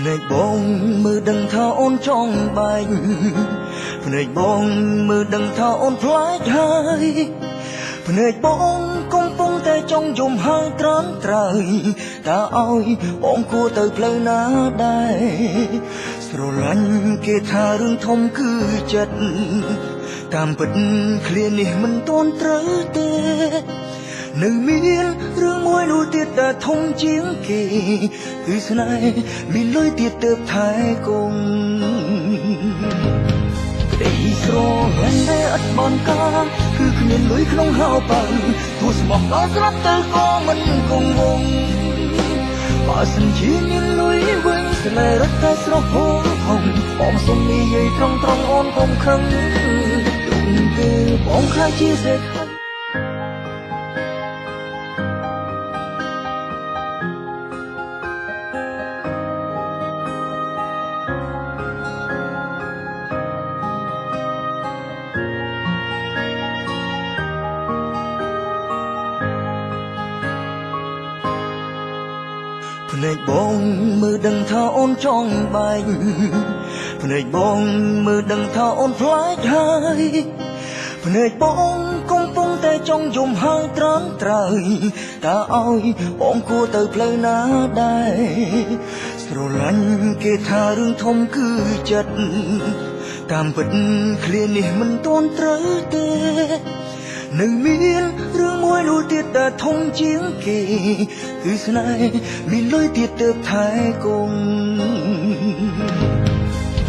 ភ្នែកបងមើលដឹងថាអូនចង់បែកភ្នែកបងមើលដឹងថាអូនផ្លាច់ហើយភ្នែកបងកំពុងតែចង់យំហើយត្រាំត្រើយតើឲ្យបងគួរទៅផ្លូវណាដែរស្រឡាញ់គេថារឿងធំគឺចិត្តតាមពិតឃ្លានេះមិនទាន់ត្រូវទេនៅមានរឿងមួយនោះទៀតដែលធំជាងគេគឺស្នេហ៍មានលុយទៀតទៅថែគង់ក្តីស្រឡាញ់ដែលអត់បនកាគឺគ្មានលុយក្នុងហោប៉ៅទោះស្មោះដល់ស្រាប់ទៅក៏មិនគង់វង្សបើសិនជាមានលុយវិញស្នេហ៍រត់តែស្រស់ហូរហងបងសុំនិយាយត្រង់អូនកុំខឹងគឺបងខ្លាចជាសេដ្ឋីភ្នែកបងមើលដឹងថាអូនចង់បែកភ្នែកបងមើលដឹងថាអូនផ្លាច់ហើយភ្នែកបងកំពុងតែចង់យំហើយត្រាំត្រើយតើឲ្យបងគួរទៅផ្លូវណាដែរស្រឡាញ់គេថារឿងធំគឺចិត្តតាមពិតឃ្លានេះមិនទាន់ត្រូវទេនៅមានរឿងមួយនោះទៀតដែលធំជាងគេគឺស្នេហ៍មានលុយទៀតទៅថែគង់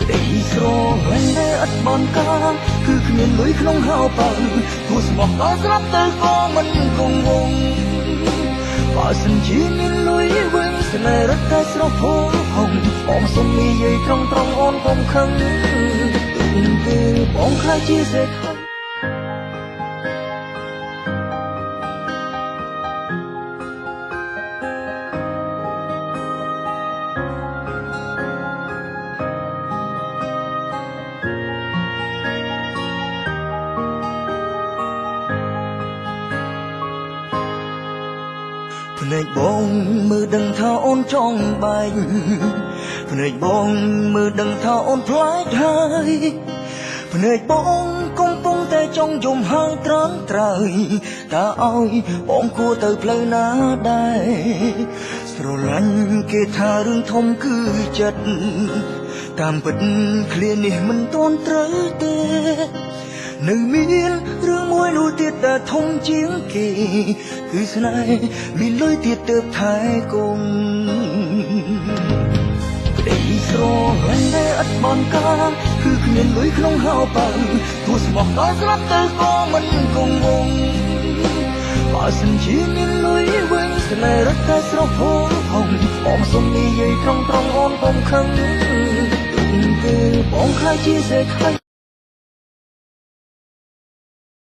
ក្តីស្រឡាញ់ដែលអត់បនកាគឺគ្មានលុយក្នុងហោប៉ៅទោះស្មោះដល់ស្រាប់ទៅក៏មិនគង់វង្សបើសិនជាមានលុយវិញស្នេហ៍រត់តែស្រស់ហូរហងបងសុំនិយាយត្រង់អូនកុំខឹងគឺបងខ្លាចជាសេដ្ឋីភ្នែកបងមើលដឹងថាអូនចង់បែកភ្នែកបងមើលដឹងថាអូនផ្លាច់ហើយភ្នែកបងកំពុងតែចង់យំហើយត្រាំត្រើយតើឲ្យបងគួរទៅផ្លូវណាដែរស្រឡាញ់គេថារឿងធំគឺចិត្តតាមពិតឃ្លានេះមិនទាន់ត្រូវទេនៅមានរឿងមួយនោះទៀតដែលធំជាងគេគឺស្នេហ៍មានលុយទៀតទៅថែគង់ក្តីស្រឡាញ់ដែលអត់បនកាគឺគ្មានលុយក្នុងហោប៉ៅទោះស្មោះដល់ស្រាប់ទៅក៏មិនគង់វង្សបើសិនជាមានលុយវិញស្នេហ៍រត់តែស្រស់ហូរហងបងសុំនិយាយត្រង់អូនកុំខឹងគឺបងខ្លាចជាសេដ្ឋី